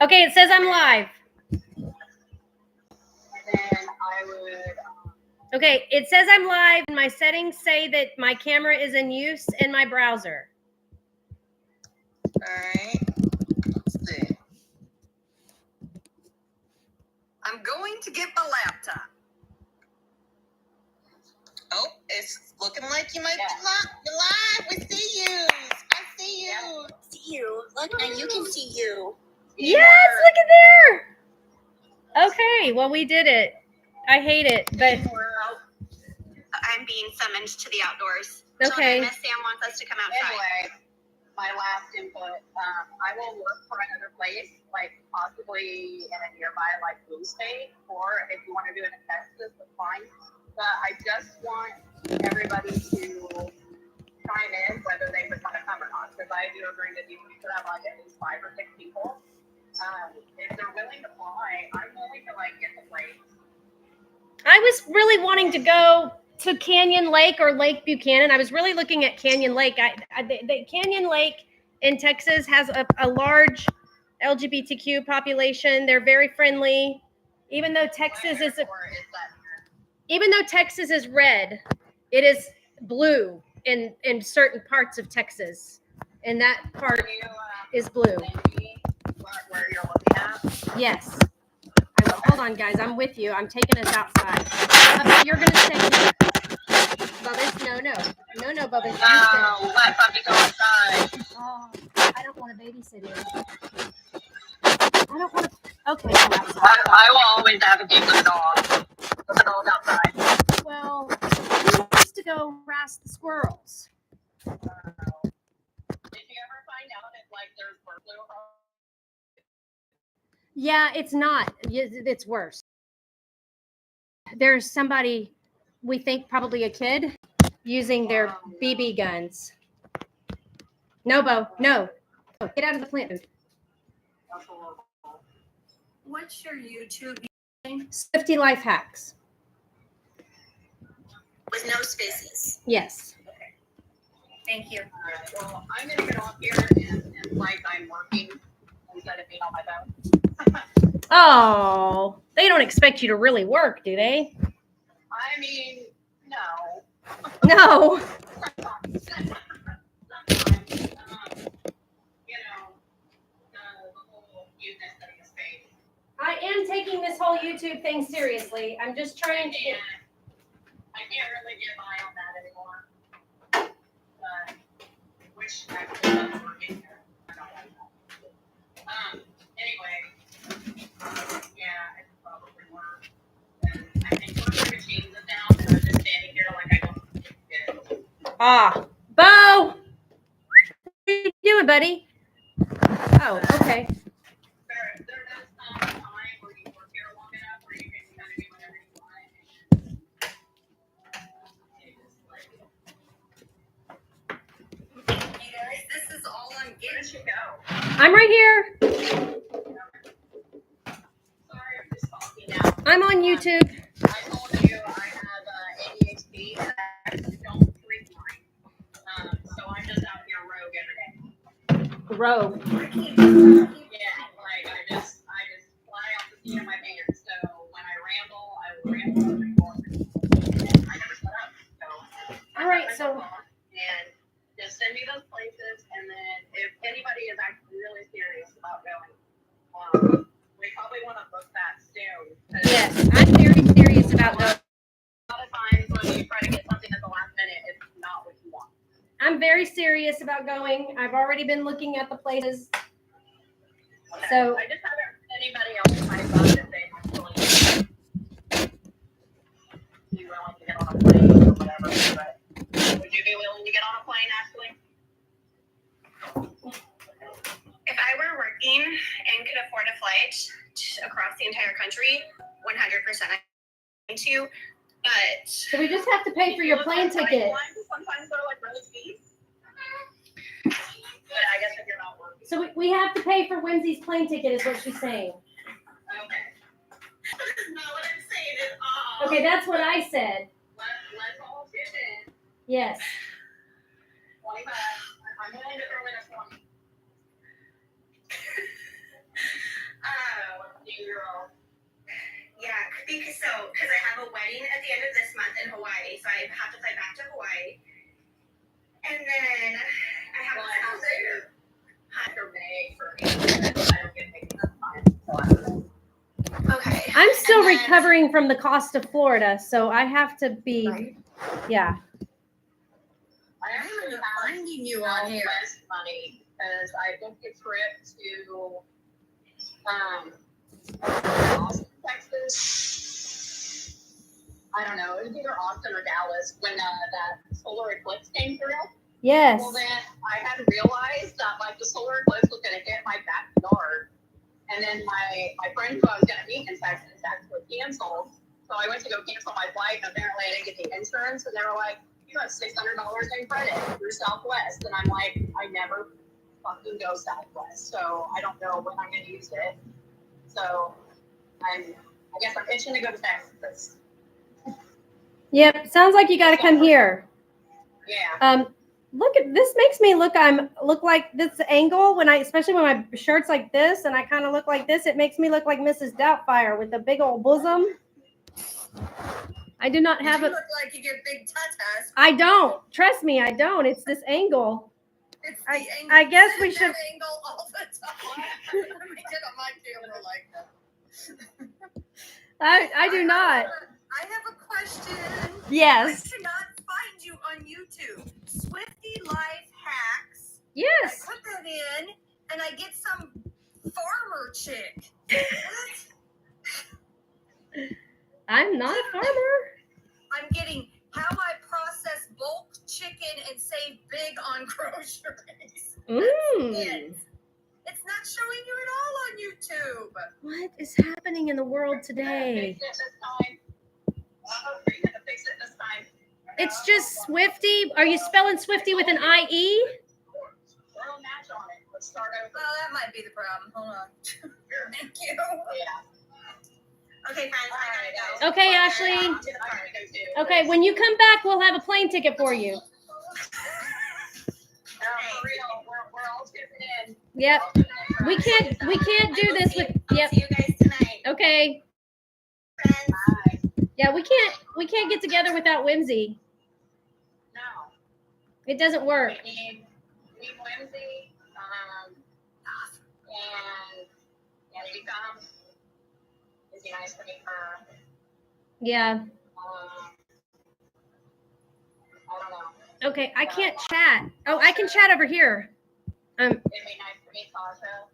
Okay, it says I'm live. Then I would. Okay, it says I'm live, and my settings say that my camera is in use in my browser. All right. Let's see. I'm going to get my laptop. Oh, it's looking like you might be live. You're live. We see you. I see you. Yeah. See you. Look, now you can see you. Yes, look at there. Okay, well, we did it. I hate it, but I'm being summoned to the outdoors. okay. Miss Sam wants us to come outside. Anyway, my last input. I will look for another place, like possibly in a nearby, like blue state, or if you want to do it in Texas, that's fine. But I just want everybody to chime in whether they would want to come or not, because I do agree with you. We should have like at least 5 or 6 people. If they're willing to fly, I'm willing to like get the place. I was really wanting to go to Canyon Lake or Lake Buchanan. I was really looking at Canyon Lake. The Canyon Lake in Texas has a large LGBTQ population. They're very friendly, even though Texas is red, it is blue in certain parts of Texas, and that part is blue. Where you're looking at? Yes. Hold on, guys. I'm with you. I'm taking us outside. Bubba, you're gonna stay here. Bubba, no, Bubba. No, let Puppy go outside. Oh, I don't want to babysit him. I don't want to. Okay, I'm outside. I will always advocate for the dog. Put the dog outside. Well, he wants to go harass the squirrels. Did you ever find out if like there's bird flu? Yeah, it's not. It's worse. There's somebody, we think probably a kid, using their BB guns. No, Bo, no. Get out of the plant food. What's your YouTube name? Swifty Life Hacks. With no spaces. Yes. Okay. Thank you. All right. Well, I'm gonna get off here and like I'm working instead of being on my phone. Oh, they don't expect you to really work, do they? I mean, no. No. I am taking this whole YouTube thing seriously. I'm just trying to get. I can't really get by on that anymore. But which actually does work in here. I don't like that. Anyway, yeah, it probably work. I think we're going to change it down, and I'm just standing here like I don't get it. Bo! What are you doing, buddy? Oh, okay. There does come a time where you work here long enough where you can kind of do whatever you want. You guys, this is all I'm Where getting. did you go? I'm right here. Sorry, I'm just talking now. I'm on YouTube. I told you I have ADHD and I don't sleep mine. So I'm just out here rogue every day. Rogue. Yeah, like I just fly off the seat of my pants. So when I ramble, I will ramble and record. And I never shut up. So All right, so and just send me those places, and then if anybody is actually really serious about going, we probably want to book that soon. yes, I'm very serious about going. A lot of times when you try to get something at the last minute, it's not what you want. I'm very serious about going. I've already been looking at the places. So I just haven't anybody else in my phone to say actually be willing to get on a plane or whatever. But would you be willing to get on a plane, Ashley? If I were working and could afford a flight across the entire country, 100% I'm to. But so we just have to pay for your plane ticket. Sometimes they're like really cheap. But I guess if you're not working. So we have to pay for Lindsay's plane ticket is what she's saying. Okay. That's not what I'm saying at all. Okay, that's what I said. Let's all chip in. Yes. 25. I'm willing to throw in a 20. still And then- recovering from the cost of Florida, so I have to be, Right. yeah. I I'm actually not have finding you on here. Southwest money because I booked a trip to Austin, Texas. I don't know, it was either Austin or Dallas when that solar eclipse came through. Yes. Well, then I had realized that like the solar eclipse was going to hit my backyard, and then my friend who I was going to meet in Texas actually canceled. So I went to go cancel my flight, and apparently I didn't get the insurance, and they were like, "You have $600 in credit through Southwest," and I'm like, "I never fucking go Southwest, so I don't know when I'm going to use it." So I guess I'm itching to go to Texas. Yep. Sounds like you got to come here. Yeah. Look at this. Makes me look like this angle when especially when my shirt's like this and I kind of look like this. It makes me look like Mrs. Doubtfire with a big old bosom. I do not have You a. look like you get big tatas. I don't. Trust me, I don't. It's this angle. It's I- the angle. I guess we That should- angle all the time. Let me get on my camera like that. I do not. I have a question. Yes. I cannot find you on YouTube. Swifty Life Hacks. Yes. I put that in, and I get some farmer chick. I'm not a farmer. I'm getting how I process bulk chicken and save big on groceries. Mm. It's not showing you at all on YouTube. What is happening in the world today? Fix it this time. Are you gonna fix it this time? It's just Swifty. Are you spelling Swifty with an IE? Throw a match on it. Let's start over. Well, that might be the problem. Hold on. Thank you. Yeah. Okay, friends, I gotta go. Okay, Ashley. I'm gonna go too. Okay, when you come back, we'll have a plane ticket for you. No, for real. We're all tipping in. Yep. All tipping in. We can't do this with. Yep. See you guys tonight, Okay. friends. Bye. Yeah, we can't get together without Whimsy. No. It doesn't work. We need Whimsy. And if he comes, it'd be nice to meet her. Yeah. I don't know. Okay, I can't chat. Oh, I can chat over here. It'd be nice to meet Tasha.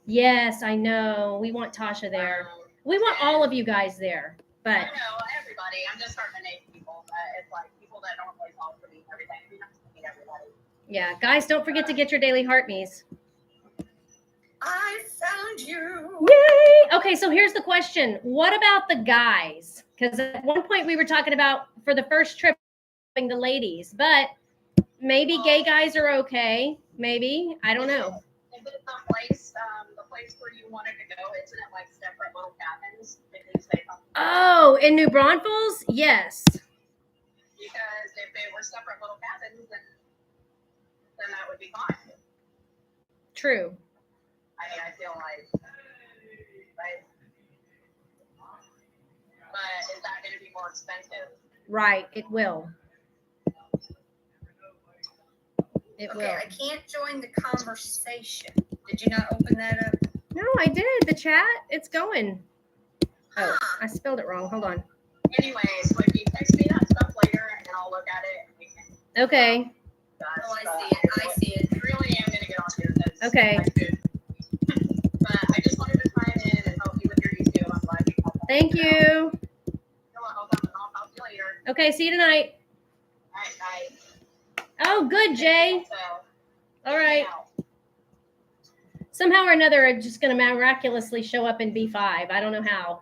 Yes, I know. We want Tasha there. We want all of you guys there. I But know everybody. I'm just starting to name people, but it's like people that don't really talk to me and everything. It'd be nice to meet everybody. yeah, guys, don't forget to get your daily heart me's. I found you. Yay! Okay, so here's the question. What about the guys? Because at one point we were talking about for the first trip the ladies, but maybe gay guys are okay. Maybe. I don't know. Is it the place where you wanted to go? Isn't it like separate little cabins? Did you say something? Oh, in New Braunfels? Yes. Because if they were separate little cabins, then that would be fine. True. I mean, I feel like, right? But is that going to be more expensive? Right. It will. It Okay, will. I can't join the conversation. Did you not open that up? No, I did. The chat, it's going. Oh, Huh. I spelled it wrong. Hold on. Anyways, so if you text me that stuff later, and I'll look at it. And we can Okay. discuss, Oh, I but see it. I see it. I really am going to get on here. Because Okay. I could. But I just wanted to chime in and help you with your YouTube. I'm glad you helped. Thank you. You're welcome. I'll talk to you later. Okay, see you tonight. All right, bye. Oh, good, Jay. So, All right. Somehow or another, I'm just going to miraculously show up in B5. I don't know how.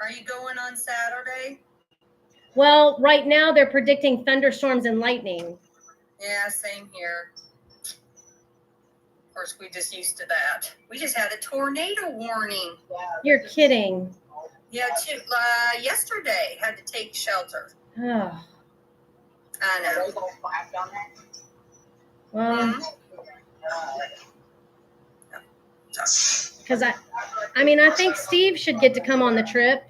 Are you going on Saturday? Well, right now they're predicting thunderstorms and lightning. Yeah, same here. Of course, we just used to that. We just had a tornado warning. You're kidding. Yeah, yesterday had to take shelter. Oh, I know. Those all flash down there. well, Mhm. because I mean, I think Steve should get to come on the trip.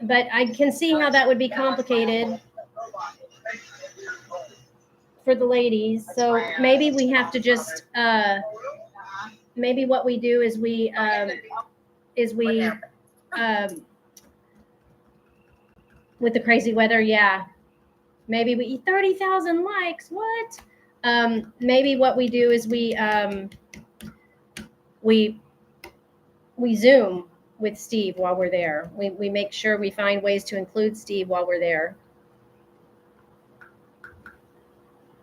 But I can see how that would be complicated. for the ladies. That's So my, maybe we have to just, maybe what we do is we, What happened? with the crazy weather, yeah. Maybe we 30,000 likes. What? Maybe what we do is we Zoom with Steve while we're there. We make sure we find ways to include Steve while we're there.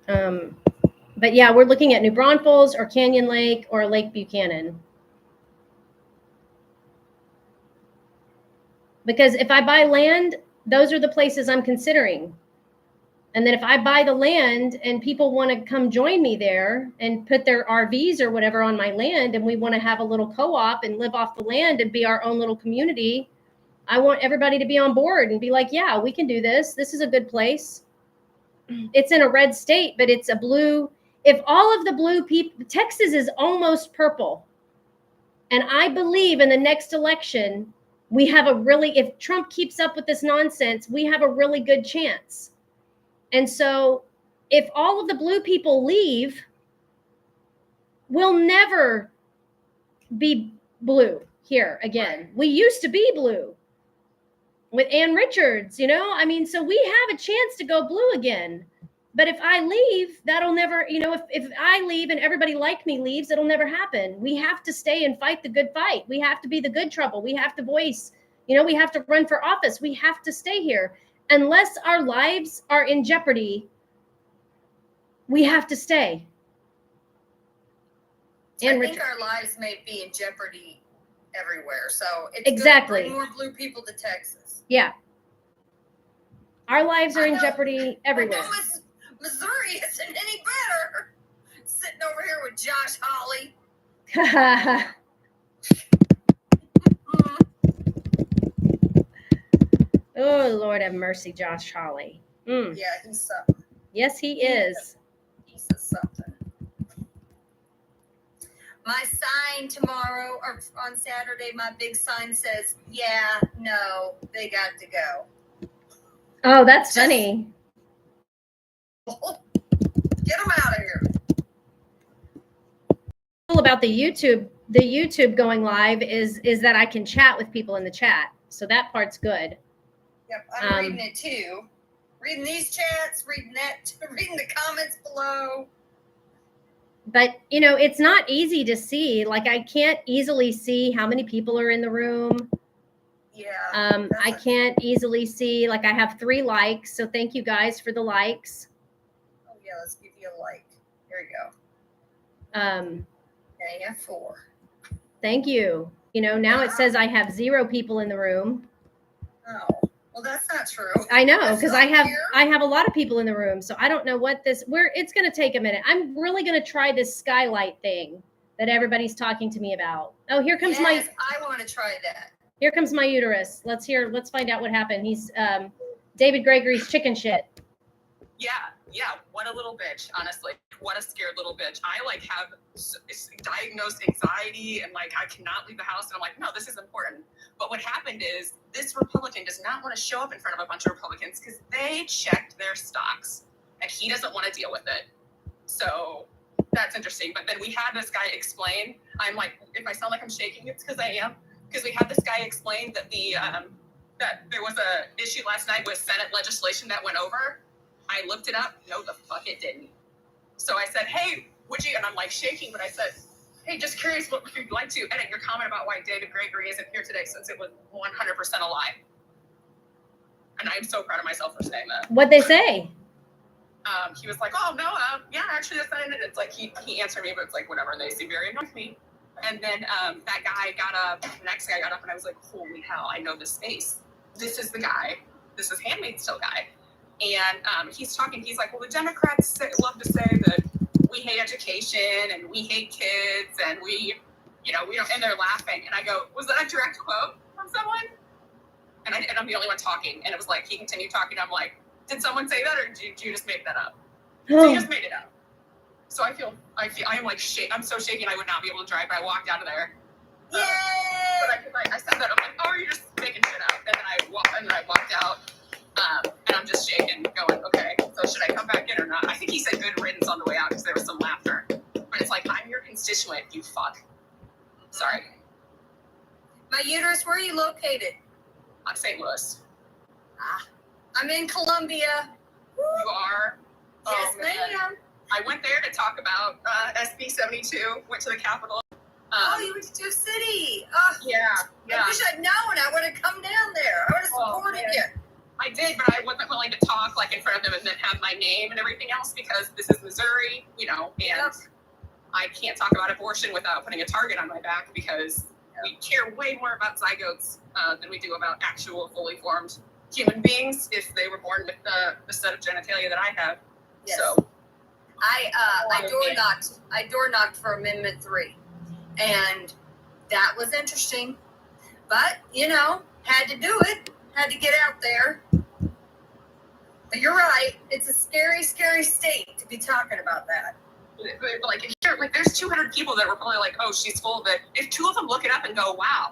But yeah, we're looking at New Braunfels or Canyon Lake or Lake Buchanan. Because if I buy land, those are the places I'm considering. And then if I buy the land and people want to come join me there and put their RVs or whatever on my land, and we want to have a little co-op and live off the land and be our own little community, I want everybody to be on board and be like, yeah, we can do this. This is a good place. It's in a red state, but it's a blue. If all of the blue people, Texas is almost purple. And I believe in the next election, we have a really, if Trump keeps up with this nonsense, we have a really good chance. And so if all of the blue people leave, we'll never be blue here again. We used to be blue with Ann Richards, you know? I mean, so we have a chance to go blue again. But if I leave, that'll never, you know, if I leave and everybody like me leaves, it'll never happen. We have to stay and fight the good fight. We have to be the good trouble. We have to voice, you know, we have to run for office. We have to stay here. Unless our lives are in jeopardy, we have to stay. I think our lives may be in jeopardy everywhere. So it's Exactly. good to bring more blue people to Texas. Yeah. Our lives are I in know. jeopardy everywhere. I know Missouri isn't any better. Sitting over here with Josh Hawley. Oh, Lord have mercy, Josh Hawley. Mm. Yeah, he's something. Yes, he is. He's something. My sign tomorrow or on Saturday, my big sign says, yeah, no, they got to go. Oh, that's funny. Get them out of here. Cool about the YouTube going live is that I can chat with people in the chat. So that part's good. Yep, I'm reading it too. Reading these chats, reading the comments below. But, you know, it's not easy to see. Like, I can't easily see how many people are in the room. Yeah. I can't easily see, like, I have 3 likes. So thank you guys for the likes. Oh, yeah, let's give you a like. There you go. Yeah, you have 4. Thank you. You know, now it says I have 0 people in the room. Oh, well, that's not true. I know, because I here. have a lot of people in the room. So I don't know what it's going to take a minute. I'm really going to try this skylight thing that everybody's talking to me about. Oh, here comes I want to try that. Here comes my uterus. Let's find out what happened. He's David Gregory's chicken shit. Yeah. What a little bitch, honestly. What a scared little bitch. I like have diagnosed anxiety and like I cannot leave the house. And I'm like, no, this is important. But what happened is this Republican does not want to show up in front of a bunch of Republicans because they checked their stocks and he doesn't want to deal with it. So that's interesting. But then we had this guy explain, I'm like, if I sound like I'm shaking, it's because I am. Because we had this guy explain that that there was a issue last night with Senate legislation that went over. I looked it up. No, the fuck it didn't. So I said, hey, would you? And I'm like shaking, but I said, hey, just curious, what would you like to edit your comment about why David Gregory isn't here today since it was 100% a lie? And I'm so proud of myself for saying that. What'd they say? He was like, oh, no, yeah, actually, that's not it. It's like he answered me, but it's like, whatever. They seem very annoyed with me. And then that guy got up, the next guy got up, and I was like, holy hell, I know this face. This is the guy. This is Handmaid's Tale guy. And he's talking, he's like, well, the Democrats love to say that we hate education and we hate kids and we don't, and they're laughing. And I go, was that a direct quote from someone? And I'm the only one talking. And it was like, he continued talking. I'm like, did someone say that or did you just make that up? So you just made it up. So I am like, I'm so shaking I would not be able to drive. I walked out of there. Yay! But I said that, I'm like, oh, you're just making shit up. And then I walked out. And I'm just shaking, going, okay, so should I come back in or not. I think he said good riddance on the way out because there was some laughter. But it's like, I'm your constituent, you fuck. Sorry. My uterus, where are you located? I'm St. Louis. I'm in Columbia. You are? Yes, man. ma'am. I went there to talk about SB 72, went to the Capitol. Oh, you went to Sioux City. Oh, Yeah. I wish I'd known. I would have come down there. I would have supported man. you. I did, but I wasn't willing to talk like in front of them and then have my name and everything else because this is Missouri, you know, and Yep. I can't talk about abortion without putting a target on my back because we care way more about zygotes than we do about actual fully formed human beings if they were born with the set of genitalia that I have. Yes. So I door knocked for Amendment 3, and that was interesting. But you know, had to do it. Had to get out there. But you're right. It's a scary, scary state to be talking about that. like, if you're, like, there's 200 people that were probably like, oh, she's full of it. If 2 of them look it up and go, wow.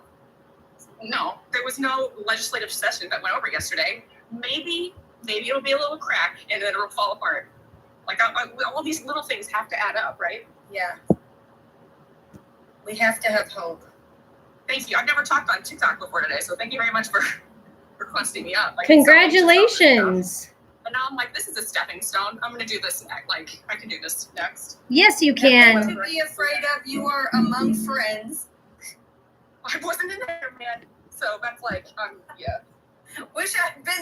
No, there was no legislative session that went over yesterday. Maybe it'll be a little crack and then it'll fall apart. Like, all these little things have to add up, right? Yeah. We have to have hope. Thank you. I've never talked on TikTok before today, so thank you very much for requesting me up. Like, Congratulations. And now I'm like, this is a stepping stone. I'm going to do this next. Like, I can do this next. Yes, you Nothing can. to be afraid of. You are among friends. I wasn't in there, man. So that's like, yeah. Wish I'd been